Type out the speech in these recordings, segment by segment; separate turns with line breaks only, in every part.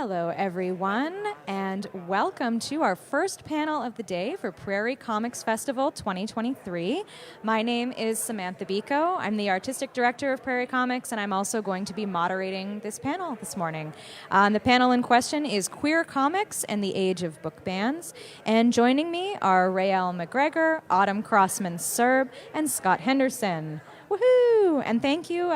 Hello, everyone, and welcome to our first panel of the day for Prairie Comics Festival 2023. My name is Samantha Beiko. I'm the Artistic Director of Prairie Comics, and I'm also going to be moderating this panel this morning. The panel in question is Queer Comics and the Age of Book Bans, and joining me are Rhael McGregor, Crossman-Serb, and Scott Henderson. Woohoo! And thank you,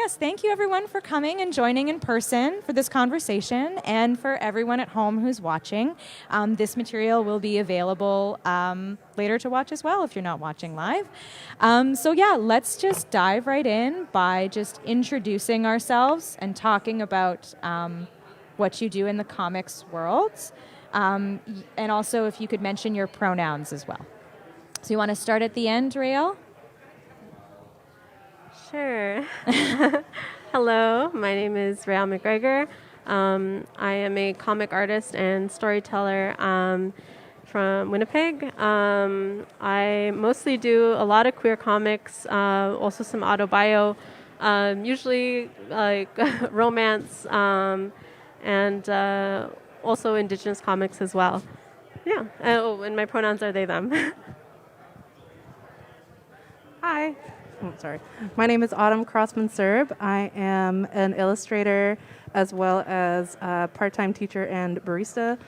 thank you everyone for coming and joining in person for this conversation, and for everyone at home who's watching. This material will be available later to watch as well if you're not watching live. Let's just dive right in by just introducing ourselves and talking about what you do in the comics world. And also if you could mention your pronouns as well. So you want to start at the end, Rhael?
Sure. Hello, my name is Rhael McGregor. I am a comic artist and storyteller from Winnipeg. I mostly do a lot of queer comics, also some autobio, usually like romance, and also Indigenous comics as well. Yeah. And my pronouns are they, them.
Hi. Sorry. My name is Crossman-Serb. I am an illustrator as well as a part-time teacher and barista.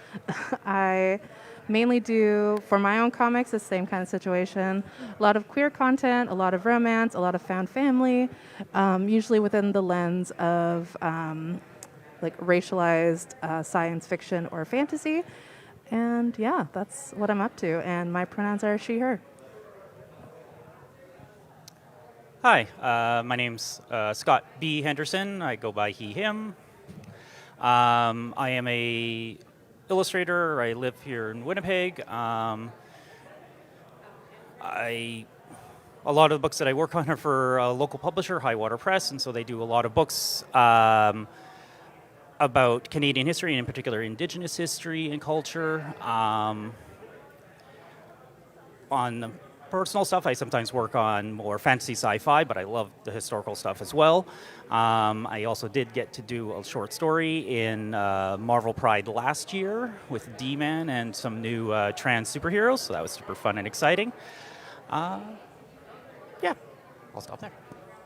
I mainly do, for my own comics, the same kind of situation. A lot of queer content, a lot of romance, a lot of found family, usually within the lens of like racialized science fiction or fantasy. And yeah, that's what I'm up to. And my pronouns are she, her.
Hi, my name's Scott B. Henderson. I go by he, him. I am a illustrator. I live here in Winnipeg. A lot of the books that I work on are for a local publisher, Highwater Press, and so they do a lot of books about Canadian history, and in particular Indigenous history and culture. On the personal stuff, I sometimes work on more fantasy sci-fi, but I love the historical stuff as well. I also did get to do a short story in Marvel Pride last year with D-Man and some new trans superheroes, so that was super fun and exciting. I'll stop there.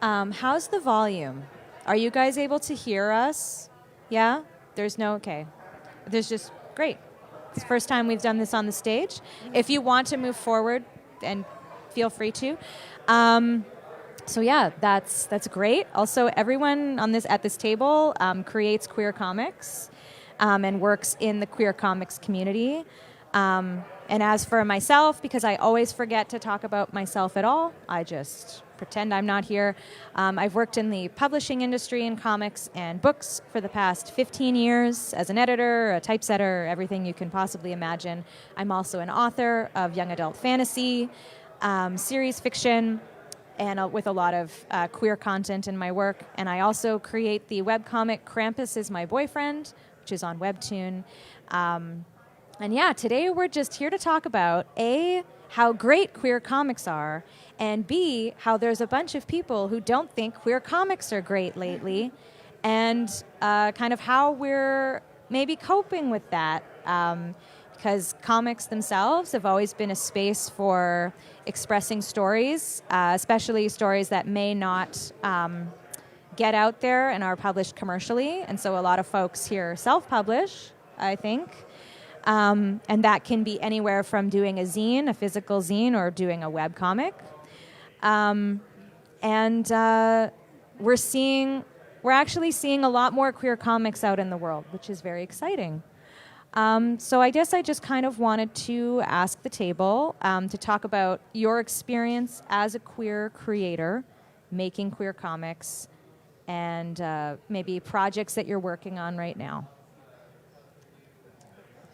How's the volume? Are you guys able to hear us? Yeah? There's just, great. It's the first time we've done this on the stage. If you want to move forward, and feel free to. That's great. Also, everyone at this table creates queer comics and works in the queer comics community. And as for myself, because I always forget to talk about myself at all, I just pretend I'm not here. I've worked in the publishing industry in comics and books for the past 15 years as an editor, a typesetter, everything you can possibly imagine. I'm also an author of young adult fantasy, series fiction, and with a lot of queer content in my work. And I also create the webcomic Krampus is My Boyfriend, which is on Webtoon. Today we're just here to talk about A, how great queer comics are, and B, how there's a bunch of people who don't think queer comics are great lately, and kind of how we're maybe coping with that. Because comics themselves have always been a space for expressing stories, especially stories that may not get out there and are published commercially. And so a lot of folks here self-publish, I think. And that can be anywhere from doing a zine, a physical zine, or doing a webcomic. We're actually seeing a lot more queer comics out in the world, which is very exciting. So I guess I just kind of wanted to ask the table to talk about your experience as a queer creator, making queer comics, and maybe projects that you're working on right now.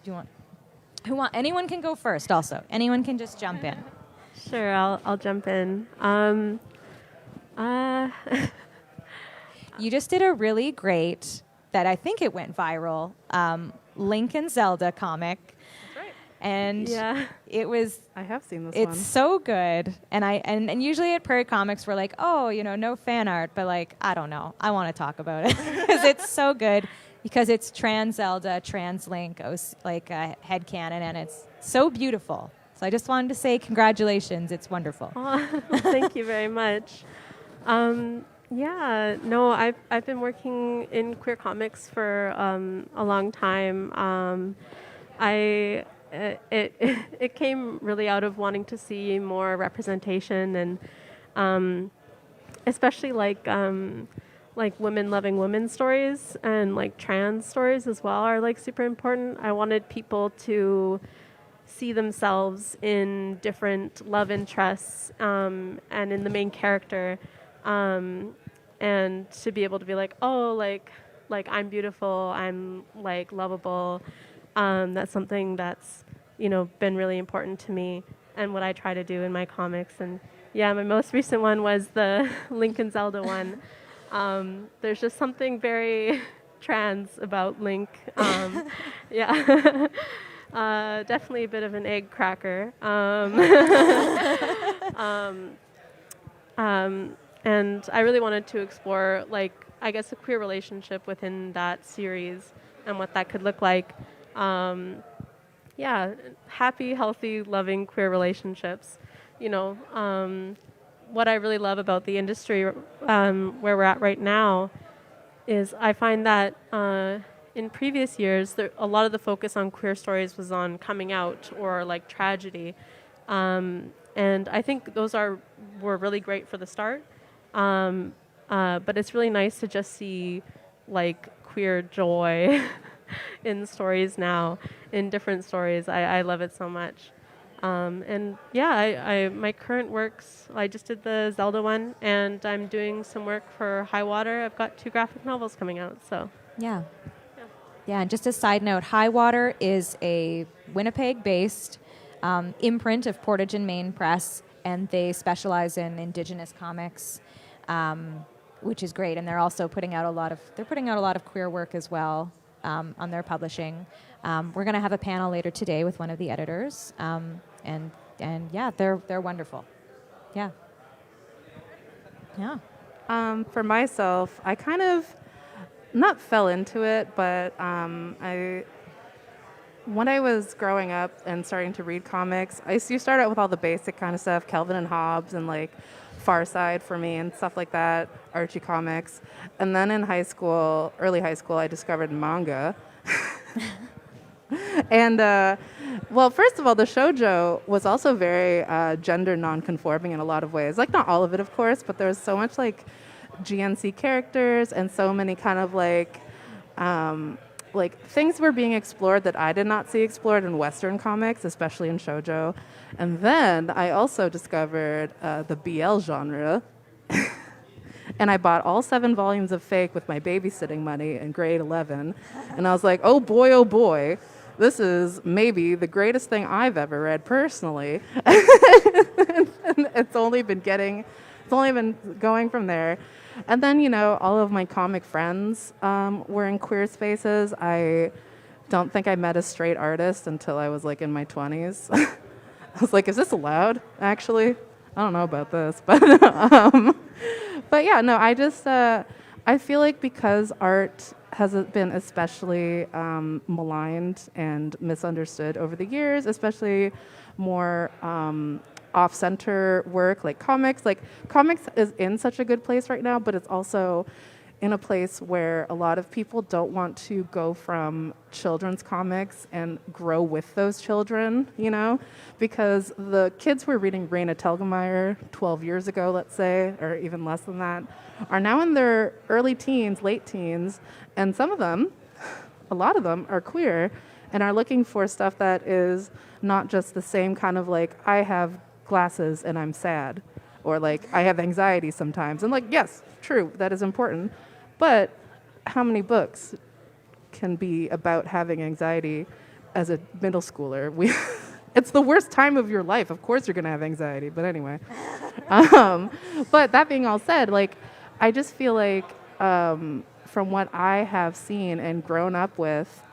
Do you want? Anyone can go first. Also, anyone can just jump in.
Sure, I'll jump in.
You just did a really great, that I think it went viral, Link and Zelda comic.
That's right.
And
yeah.
I have seen this
it's
one.
so good. And usually at Prairie Comics we're like, no fan art, but like, I don't know. I want to talk about it because it's so good. because it's trans Zelda, trans Link, like headcanon, and it's so beautiful. So I just wanted to say congratulations. It's wonderful.
Oh, thank you very much. Yeah, no, I've been working in queer comics for a long time. It came really out of wanting to see more representation, and especially like women loving women stories, and like trans stories as well are like super important. I wanted people to see themselves in different love interests, and in the main character, and to be able to be like, oh, like I'm beautiful, I'm like lovable. That's something that's, been really important to me, and what I try to do in my comics. And yeah, my most recent one was the Link and Zelda one. There's just something very trans about Link. Yeah. Definitely a bit of an egg cracker. And I really wanted to explore, like, I guess, a queer relationship within that series and what that could look like. Yeah, happy, healthy, loving queer relationships. What I really love about the industry where we're at right now is I find that in previous years, a lot of the focus on queer stories was on coming out or like tragedy. And I think those were really great for the start. But it's really nice to just see like queer joy in stories now, in different stories. I love it so much. And yeah, my current works, I just did the Zelda one, and I'm doing some work for High Water. I've got 2 graphic novels coming out, so.
Yeah. Yeah, and just a side note, High Water is a Winnipeg-based imprint of Portage and Main Press, and they specialize in Indigenous comics, which is great. And they're also putting out a lot of queer work as well on their publishing. We're going to have a panel later today with one of the editors, and yeah, they're wonderful. Yeah. Yeah.
For myself, I kind of not fell into it, but when I was growing up and starting to read comics, you start out with all the basic kind of stuff, Calvin and Hobbes and like Far Side for me and stuff like that, Archie comics. And then in early high school, I discovered manga. And, well, first of all, the shoujo was also very gender non-conforming in a lot of ways. Like, not all of it, of course, but there was so much, like, GNC characters and so many kind of, like things were being explored that I did not see explored in Western comics, especially in shoujo. And then I also discovered the BL genre. And I bought all 7 volumes of Fake with my babysitting money in grade 11. And I was like, oh boy, this is maybe the greatest thing I've ever read personally. And it's only been going from there. And then, all of my comic friends were in queer spaces. I don't think I met a straight artist until I was like in my 20s. I was like, is this allowed, actually? I don't know about this, but yeah, no, I just, I feel like because art has been especially maligned and misunderstood over the years, especially more off-center work like comics. Like, comics is in such a good place right now, but it's also in a place where a lot of people don't want to go from children's comics and grow with those children, because the kids who were reading Raina Telgemeier 12 years ago, let's say, or even less than that, are now in their early teens, late teens, and some of them, a lot of them, are queer and are looking for stuff that is not just the same kind of like, I have glasses and I'm sad, or like, I have anxiety sometimes. And like, yes, true, that is important. But how many books can be about having anxiety as a middle schooler? It's the worst time of your life. Of course you're going to have anxiety, but anyway. But that being all said, like, I just feel like from what I have seen and grown up with,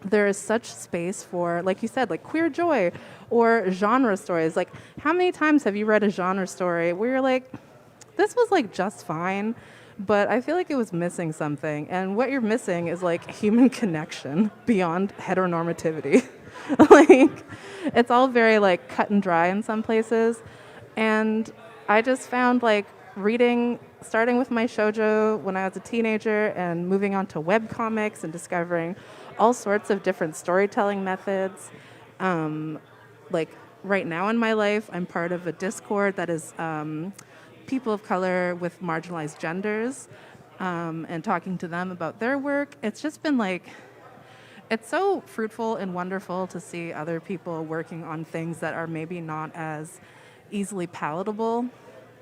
there is such space for, like you said, like queer joy or genre stories. Like, how many times have you read a genre story where you're like, this was like just fine, but I feel like it was missing something. And what you're missing is like human connection beyond heteronormativity. Like, it's all very like cut and dry in some places. And I just found like reading, starting with my shoujo when I was a teenager and moving on to webcomics and discovering all sorts of different storytelling methods. Like right now in my life, I'm part of a Discord that is people of color with marginalized genders, and talking to them about their work. It's just been like, it's so fruitful and wonderful to see other people working on things that are maybe not as easily palatable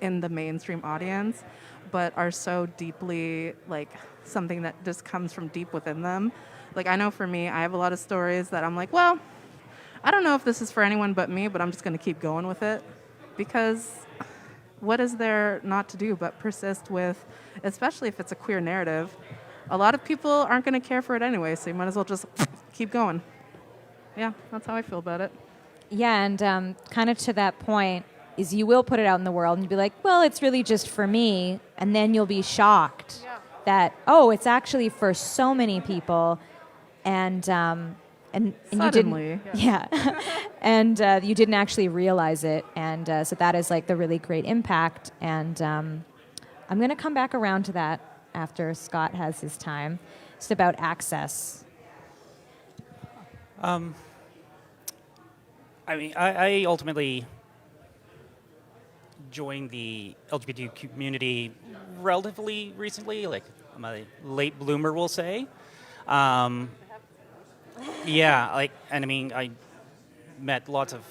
in the mainstream audience, but are so deeply like something that just comes from deep within them. Like, I know for me, I have a lot of stories that I'm like, well, I don't know if this is for anyone but me, but I'm just going to keep going with it, because what is there not to do but persist with, especially if it's a queer narrative. A lot of people aren't going to care for it anyway, so you might as well just keep going. Yeah, that's how I feel about it.
Yeah, and kind of to that point is you will put it out in the world and you'll be like, well, it's really just for me, and then you'll be shocked that, oh, it's actually for so many people, and you
Suddenly,
didn't, yeah, and you didn't actually realize it, and so that is like the really great impact, and I'm going to come back around to that after Scott has his time. It's about access.
I mean, I ultimately joined the LGBT community relatively recently, like I'm a late bloomer, we'll say. Yeah, like, and I mean, I met lots of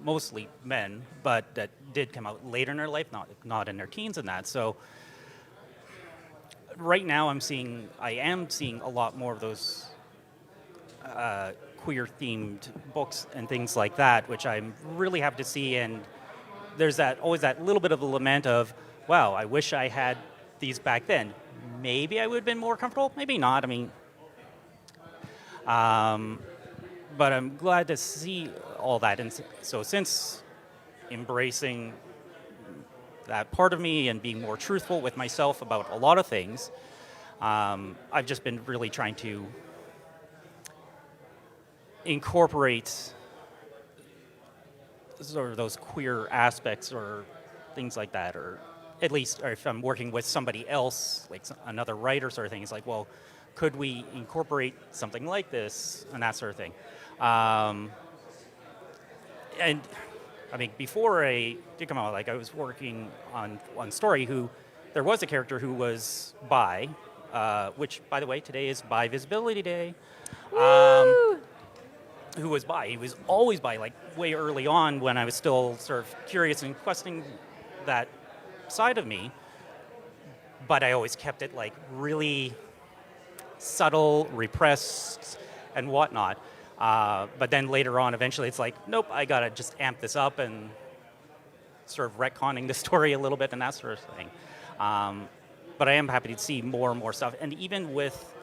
mostly men, but that did come out later in their life, not in their teens and that. So right now, I am seeing a lot more of those queer-themed books and things like that, which I'm really happy to see. And there's always that little bit of a lament of, wow, I wish I had these back then. Maybe I would have been more comfortable. Maybe not. I mean, but I'm glad to see all that. And so since embracing that part of me and being more truthful with myself about a lot of things, I've just been really trying to incorporate sort of those queer aspects or things like that, or at least, or if I'm working with somebody else, like another writer sort of thing, it's like, well, could we incorporate something like this and that sort of thing? And I mean, before I did come out, like I was working on one story there was a character who was bi, which, by the way, today is Bi Visibility Day. Who was bi. He was always bi, like way early on when I was still sort of curious and questioning that side of me. But I always kept it like really subtle, repressed, and whatnot. But then later on, eventually it's like, nope, I gotta just amp this up and sort of retconning the story a little bit and that sort of thing. But I am happy to see more and more stuff. And even with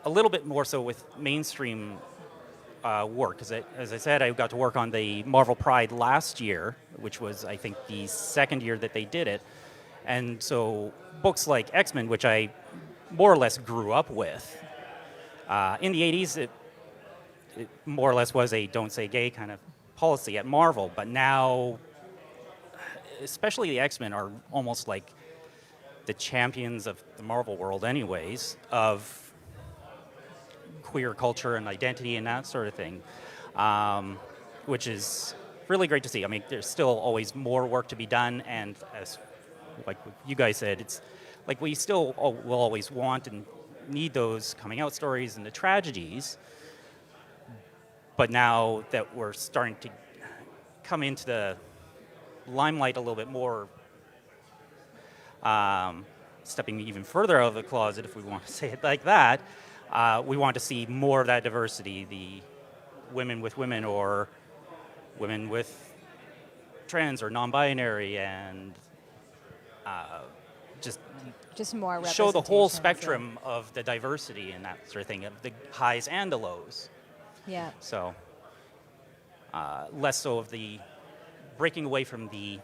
a little bit more so with mainstream work, because as I said, I got to work on the Marvel Pride last year, which was, I think, the second year that they did it. And so books like X-Men, which I more or less grew up with, in the 80s, it more or less was a don't say gay kind of policy at Marvel. But now, especially the X-Men are almost like the champions of the Marvel world anyways, of queer culture and identity and that sort of thing, which is really great to see. I mean, there's still always more work to be done, and as like you guys said, it's like we still will always want and need those coming out stories and the tragedies, but now that we're starting to come into the limelight a little bit more, stepping even further out of the closet, if we want to say it like that, we want to see more of that diversity, the women with women or women with trans or non-binary, and
Just more
show the whole
representation,
spectrum of the diversity and that sort of thing, of the highs and the lows.
Yeah.
So less so of the breaking away from the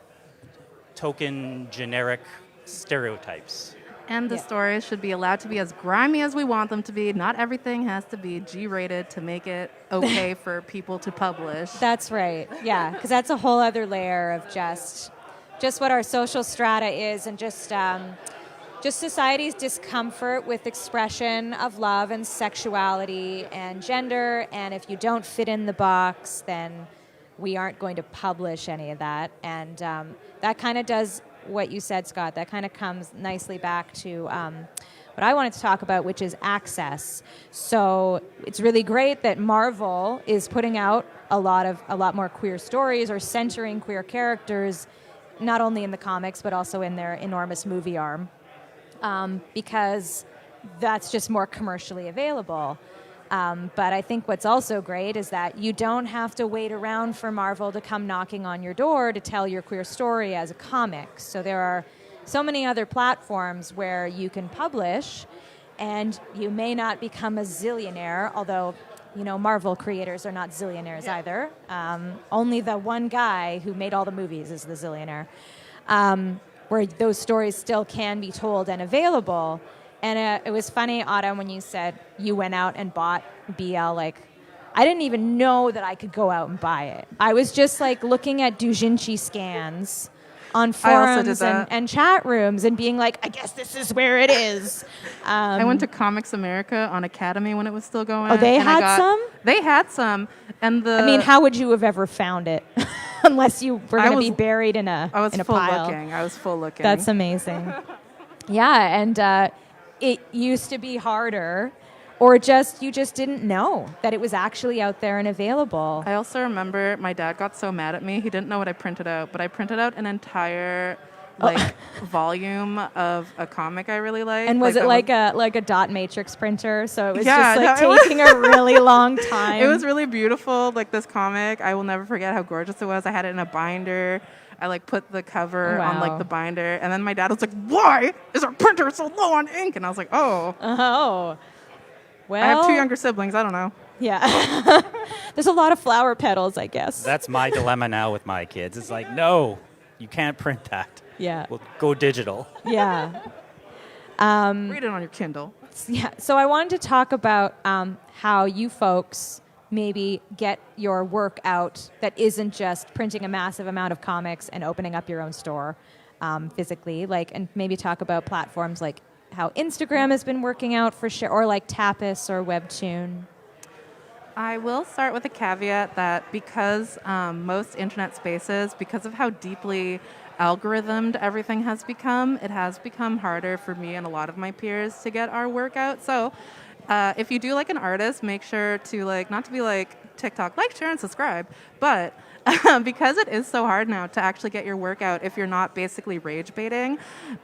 token generic stereotypes.
And the stories should be allowed to be as grimy as we want them to be. Not everything has to be G-rated to make it okay for people to publish.
That's right. Yeah, because that's a whole other layer of just what our social strata is, and just society's discomfort with expression of love and sexuality and gender. And if you don't fit in the box, then we aren't going to publish any of that. And that kind of does what you said, Scott. That kind of comes nicely back to what I wanted to talk about, which is access. So it's really great that Marvel is putting out a lot more queer stories, or centering queer characters, not only in the comics but also in their enormous movie arm, because that's just more commercially available. But I think what's also great is that you don't have to wait around for Marvel to come knocking on your door to tell your queer story as a comic. So there are so many other platforms where you can publish, and you may not become a zillionaire, although, Marvel creators are not zillionaires either. Only the one guy who made all the movies is the zillionaire, where those stories still can be told and available. And it was funny, Autumn, when you said you went out and bought BL. Like, I didn't even know that I could go out and buy it. I was just looking at doujinshi scans on forums and chat rooms and being like, I guess this is where it is.
I went to Comics America on Academy when it was still going.
Oh, they had some?
They had some. And
how would you have ever found it? Unless you were going to be buried in a pile.
I was full looking.
That's amazing. Yeah, and it used to be harder, or you just didn't know that it was actually out there and available.
I also remember my dad got so mad at me. He didn't know what I printed out, but I printed out an entire volume of a comic I really liked.
And was it like a dot matrix printer? So it was taking a really long time.
It was really beautiful, this comic. I will never forget how gorgeous it was. I had it in a binder. I put the cover on the binder, and then my dad was like, "Why is our printer so low on ink?" And I was like, "Oh,
well,
I have two younger siblings. I don't know."
Yeah, there's a lot of flower petals, I guess.
That's my dilemma now with my kids. It's like, no, you can't print that.
Yeah,
we'll go digital.
Yeah.
Read it on your Kindle.
Yeah. So I wanted to talk about how you folks maybe get your work out that isn't just printing a massive amount of comics and opening up your own store physically, and maybe talk about platforms like how Instagram has been working out for sure, or Tapas or Webtoon.
I will start with a caveat that because most internet spaces, because of how deeply algorithmed everything has become, it has become harder for me and a lot of my peers to get our work out. So if you do an artist, make sure to not to be TikTok, share, and subscribe. But because it is so hard now to actually get your work out, if you're not basically rage baiting,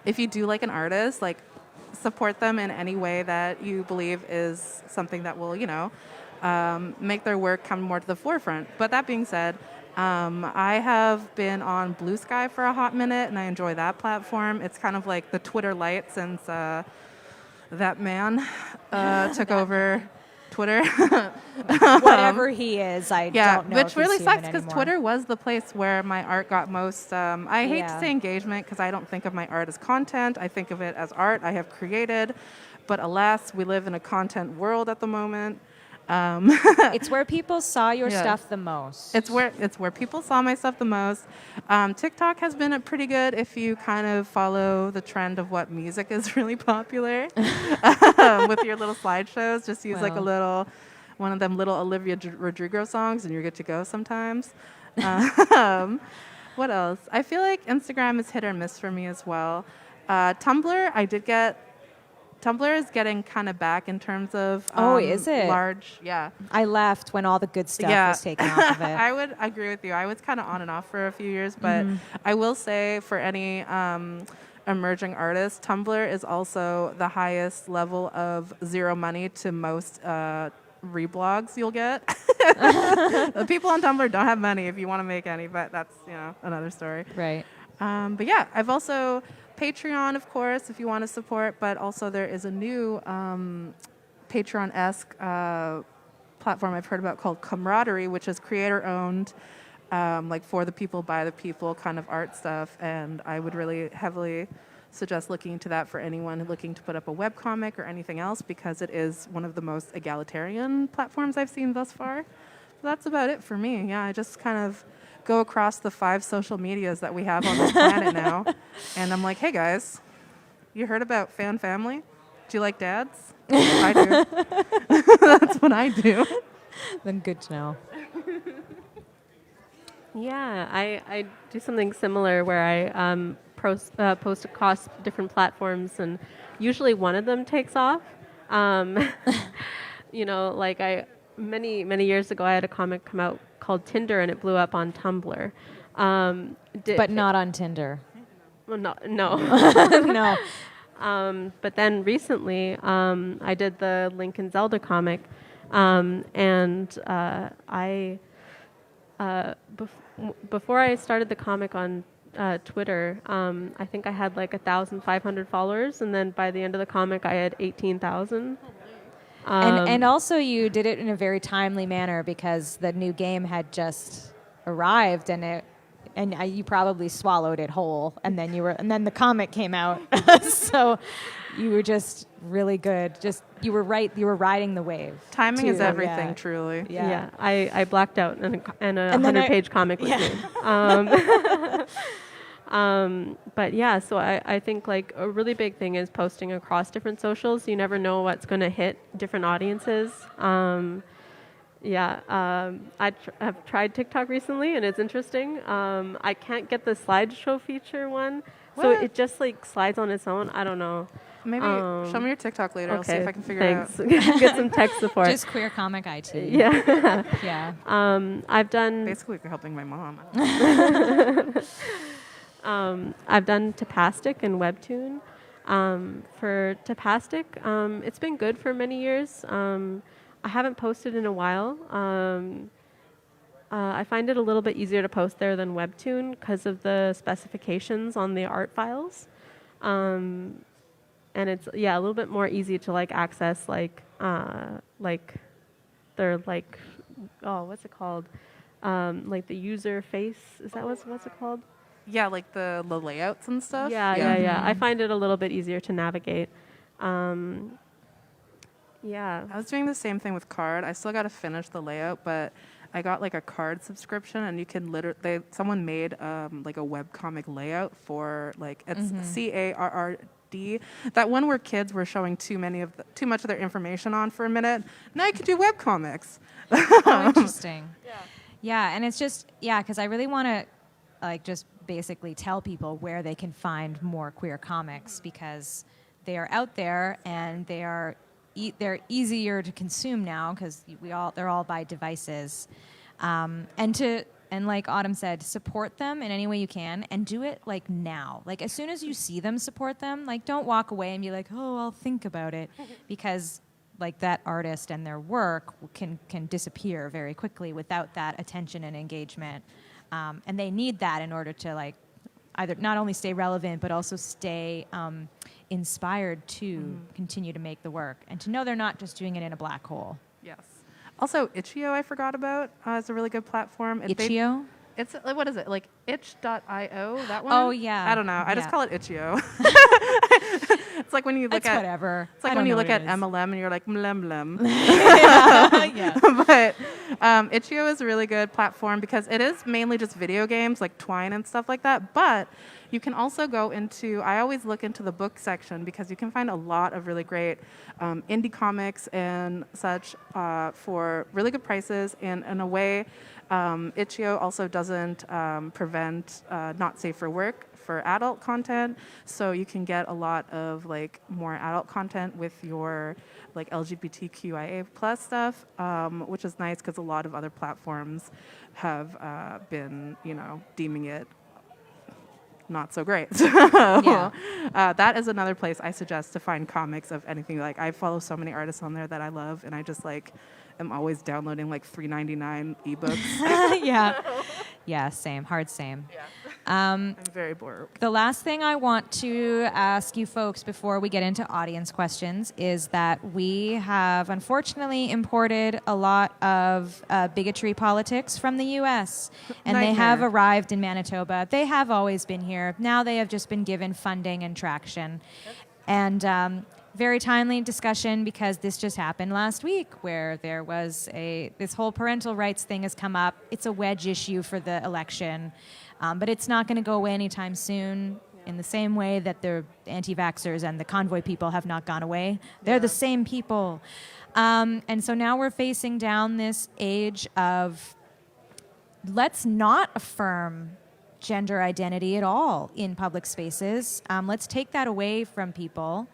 if you do an artist, support them in any way that you believe is something that will, make their work come more to the forefront. But that being said, I have been on Blue Sky for a hot minute, and I enjoy that platform. It's kind of like the Twitter Lite since that man took over Twitter.
Whatever he is, I don't know.
Which really sucks because Twitter was the place where my art got most, I hate to say engagement because I don't think of my art as content. I think of it as art I have created. But alas, we live in a content world at the moment.
It's where people saw your stuff the most.
It's where people saw my stuff the most. TikTok has been pretty good if you kind of follow the trend of what music is really popular with your little slideshows. Just use one of them little Olivia Rodrigo songs and you're good to go sometimes. What else? I feel like Instagram is hit or miss for me as well. Tumblr, Tumblr is getting kind of back in terms of
is it?
Large, yeah.
I left when all the good stuff was taken off of it.
I would agree with you. I was kind of on and off for a few years, but I will say for any emerging artists, Tumblr is also the highest level of zero money to most reblogs you'll get. The people on Tumblr don't have money if you want to make any, but that's another story.
Right.
But yeah, I've also Patreon, of course, if you want to support, but also there is a new Patreon-esque platform I've heard about called Camaraderie, which is creator-owned, for the people, by the people kind of art stuff, and I would really heavily suggest looking into that for anyone looking to put up a webcomic or anything else, because it is one of the most egalitarian platforms I've seen thus far. So that's about it for me. Yeah, I just kind of go across the 5 social medias that we have on this planet now, and I'm like, hey guys, you heard about fan family? Do you like dads? I do. That's what I do.
Then good to know.
Yeah, I do something similar where I post across different platforms, and usually one of them takes off. Like many years ago, I had a comic come out called Tinder, and it blew up on Tumblr.
But not on Tinder.
Well, no.
No.
But then recently, I did the Lincoln Zelda comic, before I started the comic on Twitter, I think I had like 1,500 followers, and then by the end of the comic, I had 18,000.
And also you did it in a very timely manner because the new game had just arrived, and you probably swallowed it whole, and then the comic came out. So you were just really good. You were riding the wave.
Timing is
too.
everything,
Yeah.
truly.
Yeah, I blacked out, and a 100-page comic was made. But yeah, so I think like a really big thing is posting across different socials. You never know what's going to hit different audiences. I've tried TikTok recently, and it's interesting. I can't get the slideshow feature one, so
What?
it just like slides on its own. I don't know.
Maybe show me your TikTok later. I'll see if I can figure it out.
Thanks. Get some tech support.
Just queer comic IT.
Yeah.
Yeah.
I've done.
Basically, you're helping my mom.
I've done Tapastic and Webtoon. For Tapastic, it's been good for many years. I haven't posted in a while. I find it a little bit easier to post there than Webtoon because of the specifications on the art files. And it's a little bit more easy to like access like their like what's it called? Like the user face. Is that what's it called?
Yeah, like the layouts and stuff.
Yeah. I find it a little bit easier to navigate. Yeah.
I was doing the same thing with Card. I still got to finish the layout, but I got like a Card subscription, and you can someone made like a webcomic layout for like it's CARRD. That one where kids were showing too much of their information on for a minute. Now you can do webcomics.
Oh, interesting. Yeah, and it's just because I really want to like just basically tell people where they can find more queer comics, because they are out there and they're easier to consume now because they're all by devices, and like Autumn said, support them in any way you can, and do it like now. Like as soon as you see them, support them. Like don't walk away and be like, oh, I'll think about it, because like that artist and their work can disappear very quickly without that attention and engagement. And they need that in order to like either not only stay relevant but also stay inspired to continue to make the work, and to know they're not just doing it in a black hole.
Yes. Also, Itch.io I forgot about. It's a really good platform.
Itch.io?
It's like, what is it? Like itch.io, that one?
Oh, yeah.
I don't know. I just call it Itch.io. It's like when you look at
whatever.
It's like when you look at MLM and you're like mlem.
Yeah.
But Itch.io is a really good platform because it is mainly just video games like Twine and stuff like that. But you can also go into, I always look into the book section because you can find a lot of really great indie comics and such for really good prices. And in a way, Itch.io also doesn't prevent not safe for work for adult content, so you can get a lot of like more adult content with your like LGBTQIA plus stuff, which is nice because a lot of other platforms have been, deeming it not so great. So that is another place I suggest to find comics of anything. Like I follow so many artists on there that I love, and I just like am always downloading like $3.99 ebooks.
Yeah, same. Hard same.
Yeah. I'm very bored.
The last thing I want to ask you folks before we get into audience questions is that we have unfortunately imported a lot of bigotry politics from the U.S. and they have arrived in Manitoba. They have always been here. Now they have just been given funding and traction. And very timely discussion because this just happened last week where there was this whole parental rights thing has come up. It's a wedge issue for the election. But it's not going to go away anytime soon in the same way that the anti-vaxxers and the convoy people have not gone away. They're the same people. And so now we're facing down this age of let's not affirm gender identity at all in public spaces. Let's take that away from people.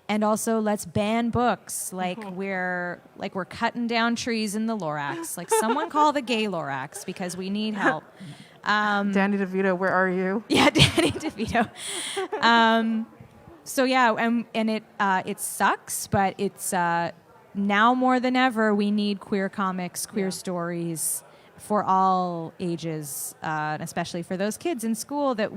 And also let's ban books like we're cutting down trees in the Lorax. Like someone call the gay Lorax because we need help.
Danny DeVito, where are you?
Yeah, Danny DeVito. So yeah, and it sucks, but it's now more than ever we need queer comics, queer stories for all ages, and especially for those kids in school that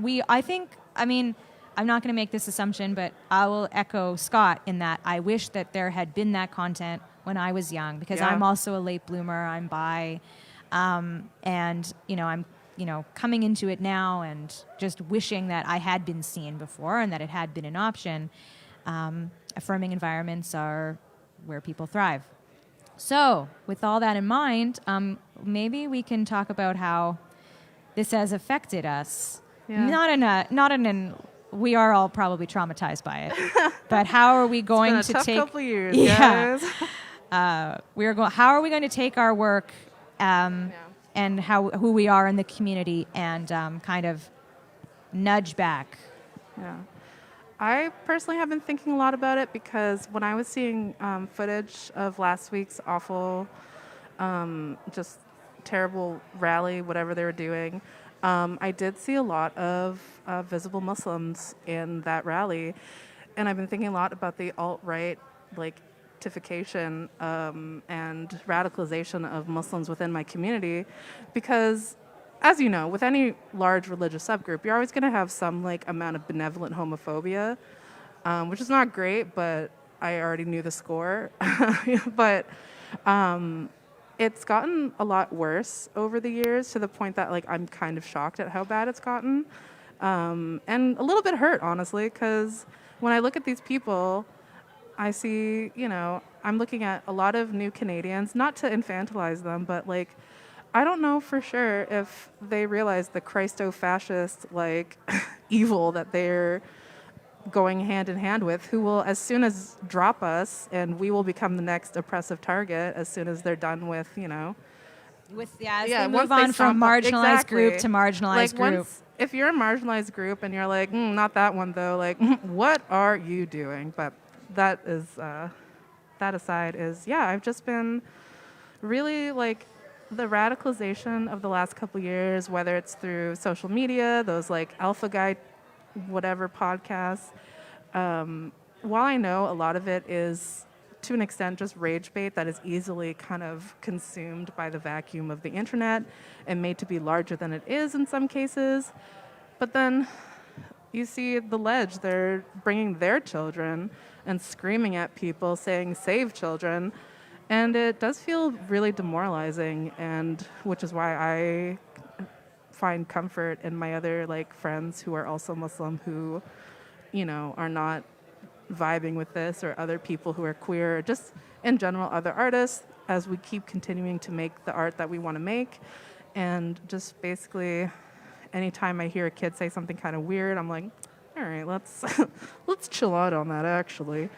I'm not going to make this assumption, but I will echo Scott in that I wish that there had been that content when I was young because I'm also a late bloomer. I'm bi, and I'm coming into it now and just wishing that I had been seen before and that it had been an option. Affirming environments are where people thrive. So, with all that in mind, maybe we can talk about how this has affected us.
Yeah.
Not in an we are all probably traumatized by it, but how are we going
It's been a
to
tough
take?
couple of years, guys.
How are we going to take our work? And who we are in the community and kind of nudge back.
Yeah. I personally have been thinking a lot about it because when I was seeing footage of last week's awful, just terrible rally, whatever they were doing, I did see a lot of visible Muslims in that rally. And I've been thinking a lot about the alt-right, and radicalization of Muslims within my community because, as you know, with any large religious subgroup, you're always going to have some amount of benevolent homophobia, which is not great, but I already knew the score. But it's gotten a lot worse over the years to the point that I'm kind of shocked at how bad it's gotten, and a little bit hurt, honestly, because when I look at these people, I see, I'm looking at a lot of new Canadians, not to infantilize them, but I don't know for sure if they realize the Christo-fascist evil that they're going hand in hand with, who will as soon as drop us and we will become the next oppressive target as soon as they're done with,
They
once
move
they
on from
stomp up-
marginalized group to
exactly.
marginalized group.
If you're a marginalized group and you're not that one though, what are you doing? But that is, that aside is, I've just been really the radicalization of the last couple of years, whether it's through social media, those Alpha Guy, whatever podcasts. While I know a lot of it is to an extent just rage bait that is easily kind of consumed by the vacuum of the internet and made to be larger than it is in some cases. But then you see the ledge, they're bringing their children and screaming at people saying, "Save children." And it does feel really demoralizing, and which is why I find comfort in my other friends who are also Muslim who, are not vibing with this, or other people who are queer, or just in general other artists, as we keep continuing to make the art that we want to make. And just basically anytime I hear a kid say something kind of weird, I'm like, all right, let's chill out on that, actually.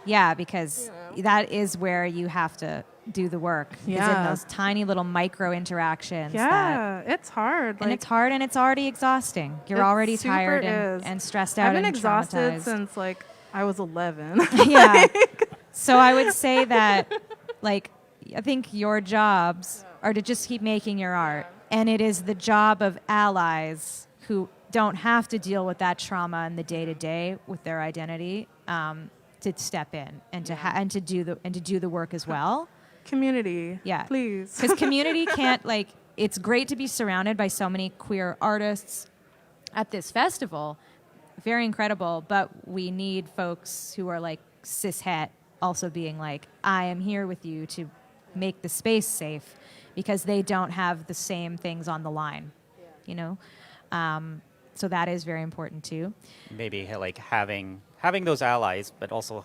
Yeah, because that is where you have to do the work. Is in those tiny little micro interactions.
Yeah, it's hard.
And it's hard, and it's already exhausting. You're already tired and stressed out.
I've been
and
exhausted
traumatized.
since I was 11.
Yeah. So I would say that, I think your jobs are to just keep making your art, and it is the job of allies who don't have to deal with that trauma in the day-to-day with their identity, to step in and to do the work as well.
Community,
Yeah,
please.
because community can't it's great to be surrounded by so many queer artists at this festival. Very incredible, but we need folks who are like cishet also being like, I am here with you to make the space safe, because they don't have the same things on the line, you know? So that is very important too.
Maybe like having those allies, but also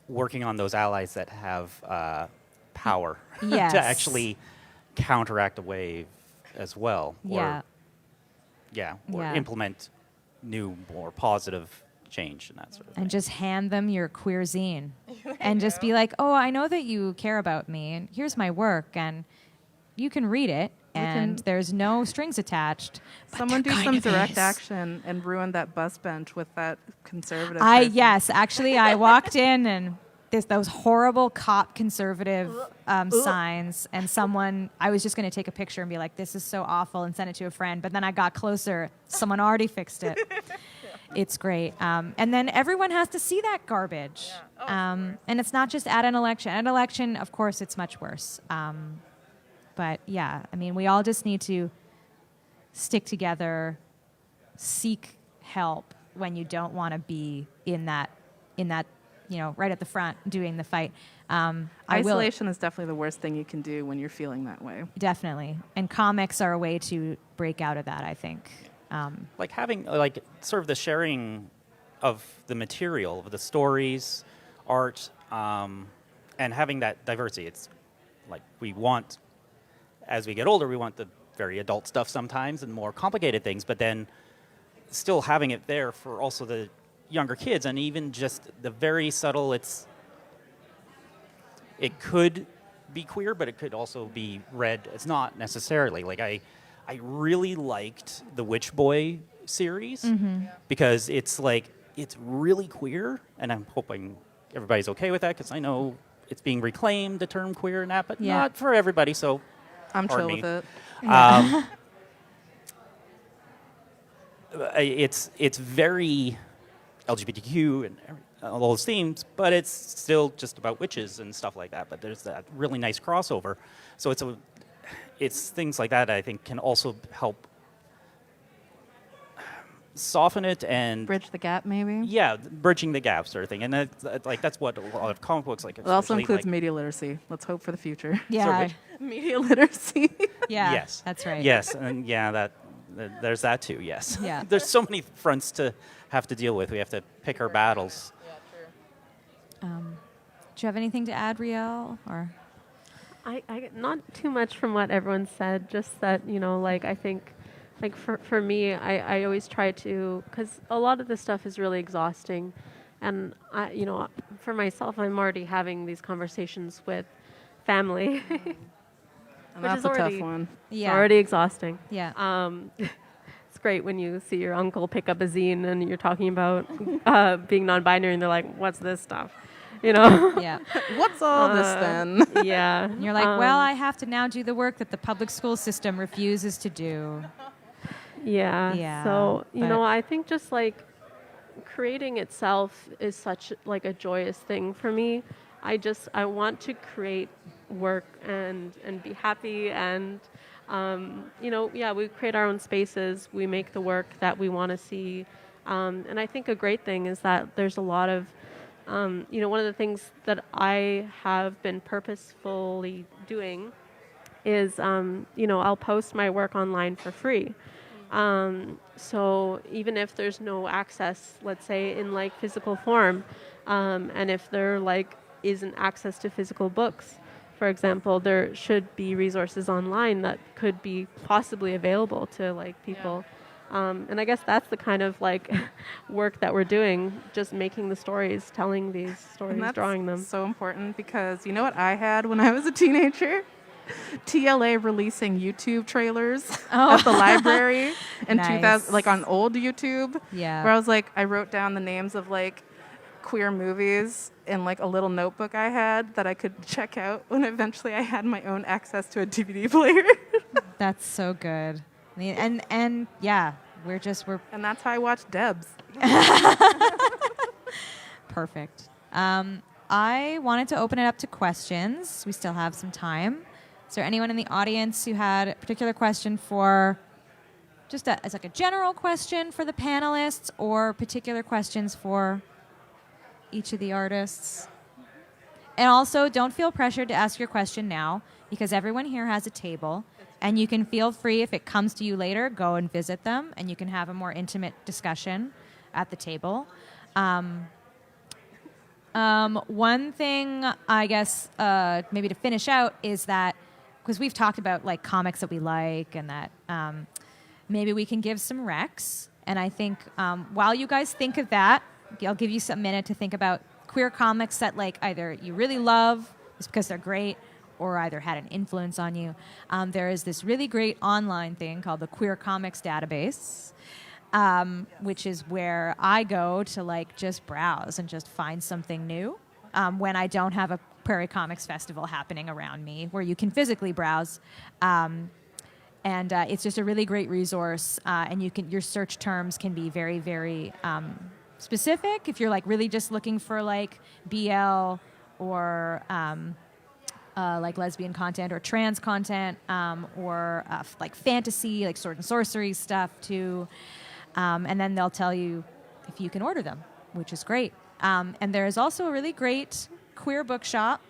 working on those allies that have power
Yes.
to actually counteract a wave as well.
Yeah.
Or
Yeah.
implement new, more positive change and that sort of thing.
And just hand them your queer zine and just be like, oh, I know that you care about me, and here's my work, and you can read it, and there's no strings attached. but
Someone
there
do
kind
some
of
direct
is.
action and ruin that bus bench with that conservative. person.
Yes, actually, I walked in and there's those horrible cop conservative signs, and I was just going to take a picture and be like, this is so awful, and send it to a friend. But then I got closer. Someone already fixed it. It's great. And then everyone has to see that garbage. And it's not just at an election. At an election, of course, it's much worse. But yeah, I mean, we all just need to stick together, seek help when you don't want to be in that, right at the front doing the fight.
Isolation is definitely the worst thing you can do when you're feeling that way.
Definitely. And comics are a way to break out of that, I think.
Like having like sort of the sharing of the material, of the stories, art, and having that diversity. It's like we want, as we get older, we want the very adult stuff sometimes and more complicated things, but then still having it there for also the younger kids, and even just the very subtle, it could be queer, but it could also be read as not necessarily. Like I really liked the Witch Boy series because it's really queer, and I'm hoping everybody's okay with that, because I know it's being reclaimed, the term queer and that, but not for everybody, so
I'm chill
pardon
with
me.
it.
It's very LGBTQ and all those themes, but it's still just about witches and stuff like that. But there's that really nice crossover. So it's things like that I think can also help soften it and
Bridge the gap, maybe.
yeah, bridging the gap sort of thing. And that's what a lot of comic books like.
It also
especially,
includes
like,
media literacy. Let's hope for the future.
Yeah.
Media literacy.
Yeah.
Yes,
That's right.
Yes, and there's that too. Yes.
Yeah.
There's so many fronts to have to deal with. We have to pick our battles.
Do you have anything to add, Rhael? Or
I not too much from what everyone said, just that, I think, for me, I always try to, because a lot of this stuff is really exhausting. And, for myself, I'm already having these conversations with family,
And
which
that's
is
a
already,
tough one.
yeah.
already exhausting.
Yeah.
It's great when you see your uncle pick up a zine and you're talking about being non-binary, and they're like, what's this stuff?
Yeah.
What's all this then?
Yeah.
And you're like, well, I have to now do the work that the public school system refuses to do.
Yeah.
Yeah,
So,
but-
I think just creating itself is such a joyous thing for me. I want to create work and be happy, and we create our own spaces. We make the work that we want to see. And I think a great thing is that there's a lot of one of the things that I have been purposefully doing is, I'll post my work online for free. So even if there's no access, let's say in physical form, and if there isn't access to physical books, for example, there should be resources online that could be possibly available to people. And I guess that's the kind of work that we're doing, just making the stories, telling these stories,
And that's
drawing them.
so important, because you know what I had when I was a teenager? TLA releasing YouTube trailers at the library in
Nice.
2000, on old YouTube.
Yeah.
Where I was I wrote down the names of queer movies in a little notebook I had that I could check out when eventually I had my own access to a DVD player.
That's so good. I mean, and yeah, we're
And that's how I watched Debs.
perfect. I wanted to open it up to questions. We still have some time. Is there anyone in the audience who had a particular question for, just as like a general question for the panelists, or particular questions for each of the artists? And also, don't feel pressured to ask your question now, because everyone here has a table, and you can feel free, if it comes to you later, go and visit them, and you can have a more intimate discussion at the table. One thing, I guess, maybe to finish out is that, because we've talked about like comics that we like, and that maybe we can give some recs. And I think while you guys think of that, I'll give you a minute to think about queer comics that like either you really love just because they're great, or either had an influence on you. There is this really great online thing called the Queer Comics Database, which is where I go to like just browse and just find something new when I don't have a Prairie Comics Festival happening around me, where you can physically browse. And it's just a really great resource, and your search terms can be very, very specific. If you're like really just looking for like BL or like lesbian content or trans content, or like fantasy, like sword and sorcery stuff too. And then they'll tell you if you can order them, which is great. And there is also a really great queer bookshop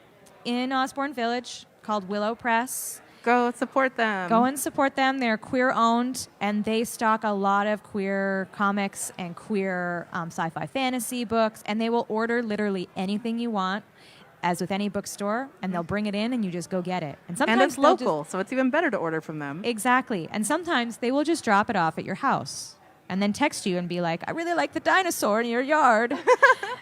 in Osborne Village called Willow Press.
Go support them.
Go and support them. They're queer owned, and they stock a lot of queer comics and queer sci-fi fantasy books, and they will order literally anything you want, as with any bookstore, and they'll bring it in and you just go get it. And sometimes
it's local, so it's even better to order from them.
Exactly. And sometimes they will just drop it off at your house and then text you and be like, I really like the dinosaur in your yard.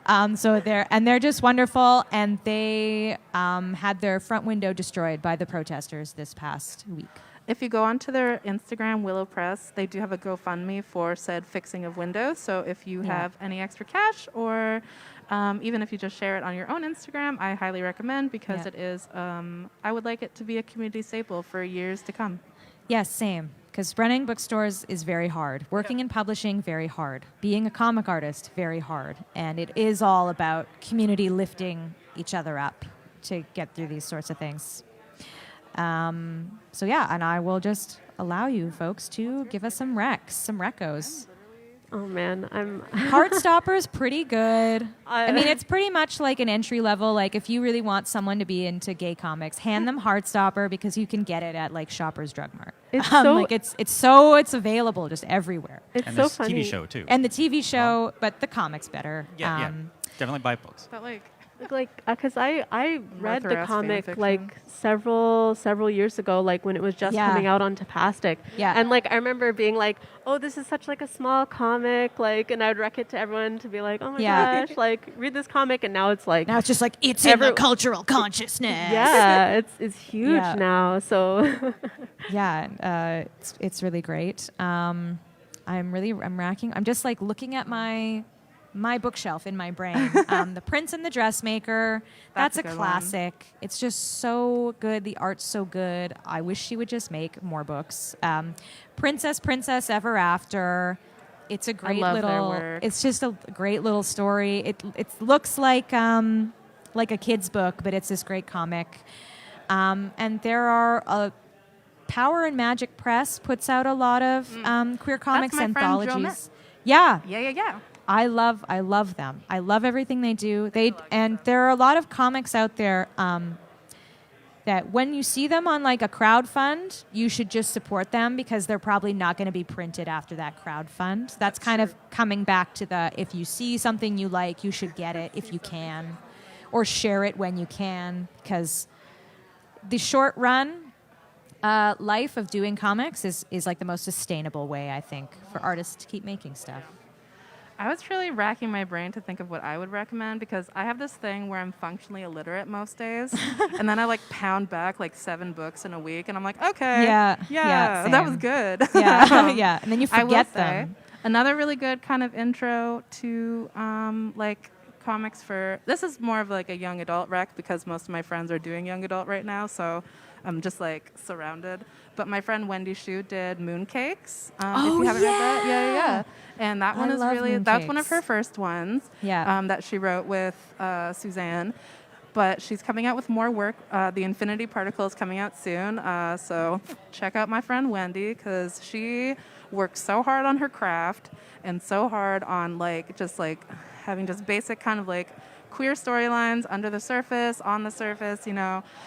They're just wonderful, and they had their front window destroyed by the protesters this past week.
If you go onto their Instagram, Willow Press, they do have a GoFundMe for said fixing of windows. So if you have any extra cash, or even if you just share it on your own Instagram, I highly recommend, because it is, I would like it to be a community staple for years to come.
Yes, same. Because running bookstores is very hard. Working in publishing, very hard. Being a comic artist, very hard. And it is all about community lifting each other up to get through these sorts of things. And I will just allow you folks to give us some recs, some recos.
Oh man,
Heartstopper's pretty good. I mean, it's pretty much like an entry level. Like, if you really want someone to be into gay comics, hand them Heartstopper, because you can get it at like Shoppers Drug Mart. It's available just everywhere.
It's
and
so
there's
funny.
TV show too.
And the TV show, but the comic's better.
Yeah, definitely buy books.
But
Because I read
Martha
the
Rass
comic
fanfiction.
like several years ago, like when it was just coming out on Tapastic.
Yeah.
And like I remember being like, oh, this is such like a small comic, like, and I would rec it to everyone to be like, oh my gosh, like read this comic, and now it's like
just like it's in the cultural consciousness.
Yeah, it's huge now. So
it's really great. I'm just like looking at my bookshelf in my brain. The Prince and the Dressmaker, that's a classic. It's just so good. The art's so good. I wish she would just make more books. Princess Ever After. It's a great little. It's just a great little story. It looks like a kid's book, but it's this great comic. And there are Power and Magic Press puts out a lot of queer comics anthologies. Yeah. I love them. I love everything they do. And there are a lot of comics out there that when you see them on like a crowdfund, you should just support them, because they're probably not going to be printed after that crowdfund. That's kind of coming back to the, if you see something you like, you should get it if you can, or share it when you can, because the short run life of doing comics is like the most sustainable way, I think, for artists to keep making stuff.
I was really racking my brain to think of what I would recommend, because I have this thing where I'm functionally illiterate most days, and then I like pound back like 7 books in a week, and I'm like, okay, that was good.
Yeah, and then you forget them.
Another really good kind of intro to like comics for, this is more of like a young adult rec, because most of my friends are doing young adult right now, so I'm just like surrounded. But my friend Wendy Shu did Mooncakes. If you haven't read that, yeah. And that one is really, that's one of her first ones that she wrote with Suzanne. but she's coming out with more work. The Infinity Particle is coming out soon, so check out my friend Wendy, because she works so hard on her craft and so hard on having just basic kind of like queer storylines under the surface, on the surface.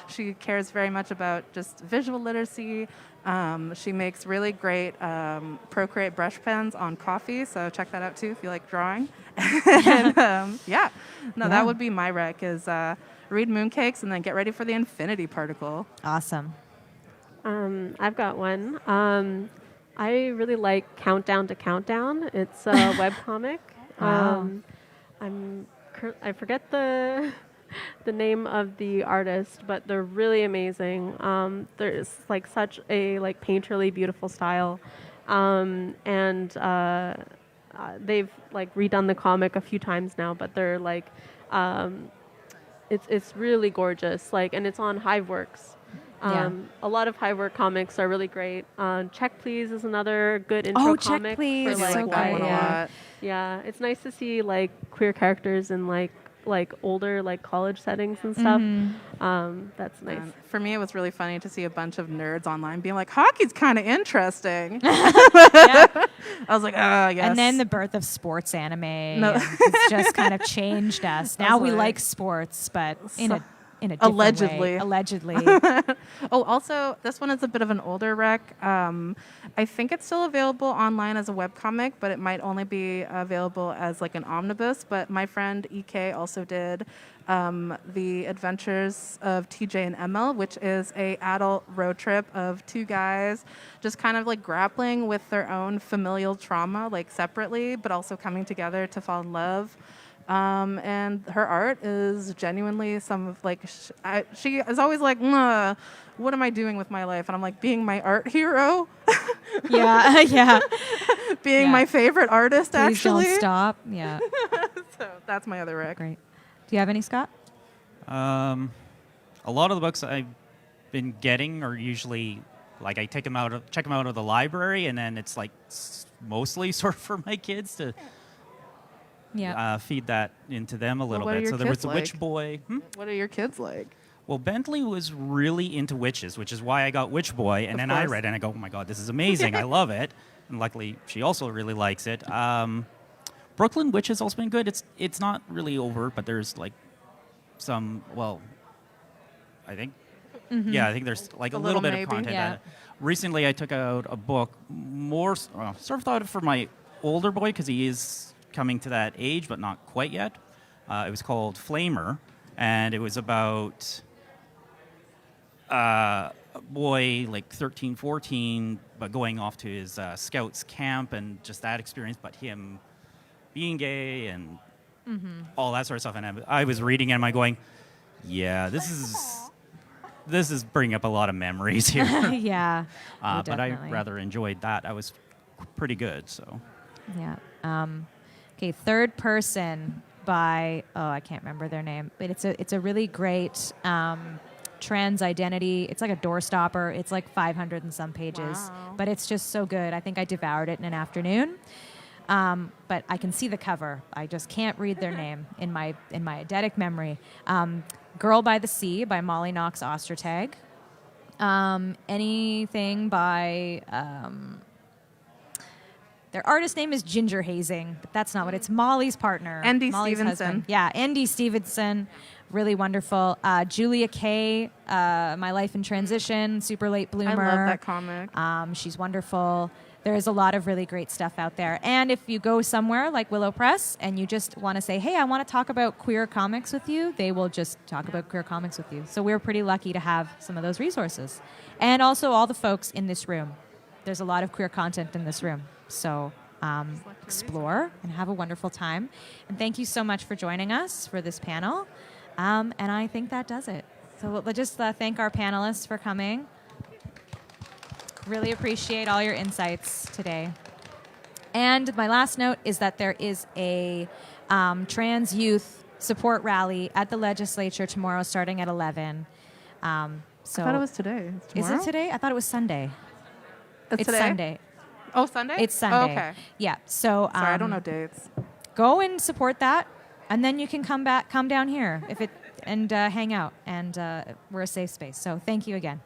She cares very much about just visual literacy. She makes really great Procreate brush pens on coffee, so check that out too if you like drawing. And that would be my rec, is read Mooncakes and then get ready for the Infinity Particle.
Awesome.
I've got one. I really like Countdown to Countdown. It's a webcomic.
Wow.
I forget the name of the artist, but they're really amazing. There's such a painterly beautiful style, and they've redone the comic a few times now. But they're it's really gorgeous. And it's on Hiveworks. A lot of Hivework comics are really great. Check Please is another good intro comic.
Check Please.
For,
So
that one a lot.
Yeah, it's nice to see queer characters in older college settings and stuff. That's nice.
For me, it was really funny to see a bunch of nerds online being like, hockey's kind of interesting. I was like, yes.
And then the birth of sports anime. It's just kind of changed us. Now we like sports, but in a different way. Allegedly.
Also, this one is a bit of an older rec. I think it's still available online as a webcomic, but it might only be available as an omnibus. But my friend EK also did The Adventures of TJ and ML, which is a adult road trip of two guys just kind of grappling with their own familial trauma, separately, but also coming together to fall in love. And her art is genuinely some of she is always what am I doing with my life? And I'm being my art hero.
Yeah.
Being my favorite artist,
Please
actually.
don't stop. Yeah.
So that's my other rec.
Great. Do you have any, Scott?
A lot of the books I've been getting are usually I check them out of the library, and then it's mostly sort of for my kids to feed that into them a little bit. So there was the Witch Boy.
What are your kids like?
Well, Bentley was really into witches, which is why I got Witch Boy, and then I read it and I go, oh my God, this is amazing. I love it. And luckily, she also really likes it. Brooklyn Witch has also been good. It's not really over, but there's some, I think, I think there's a little bit of content on it. Recently, I took out a book, sort of thought for my older boy, because he is coming to that age, but not quite yet. It was called Flamer, and it was about a boy 13, 14, but going off to his scouts camp and just that experience, but him being gay and all that sort of stuff. And I was reading it and I'm going, yeah, this is bringing up a lot of memories here.
Yeah.
But I rather enjoyed that. I was pretty good, so.
Yeah. Okay, Third Person by, I can't remember their name, but it's a really great trans identity. It's like a doorstopper. It's 500 and some pages, but it's just so good. I think I devoured it in an afternoon. But I can see the cover. I just can't read their name in my eidetic memory. Girl by the Sea by Molly Knox Ostertag. Anything by... their artist name is Ginger Hazing, but that's not what it's. Molly's partner.
Andy
Molly's
Stevenson.
husband. Yeah, Andy Stevenson. Really wonderful. Julia Kay, My Life in Transition, super late bloomer.
I love that comic.
She's wonderful. There's a lot of really great stuff out there. And if you go somewhere like Willow Press and you just want to say, hey, I want to talk about queer comics with you, they will just talk about queer comics with you. So we're pretty lucky to have some of those resources. And also all the folks in this room. There's a lot of queer content in this room. So explore and have a wonderful time. And thank you so much for joining us for this panel. And I think that does it. So we'll just thank our panelists for coming. Really appreciate all your insights today. And my last note is that there is a trans youth support rally at the legislature tomorrow starting at 11. So
I thought it was today.
Is it today? I thought it was Sunday.
It's today?
Sunday.
Oh, Sunday?
It's Sunday.
Oh, okay.
Yeah. So
Sorry, I don't know dates.
go and support that, and then you can come down here. If it and hang out, and we're a safe space. So thank you again.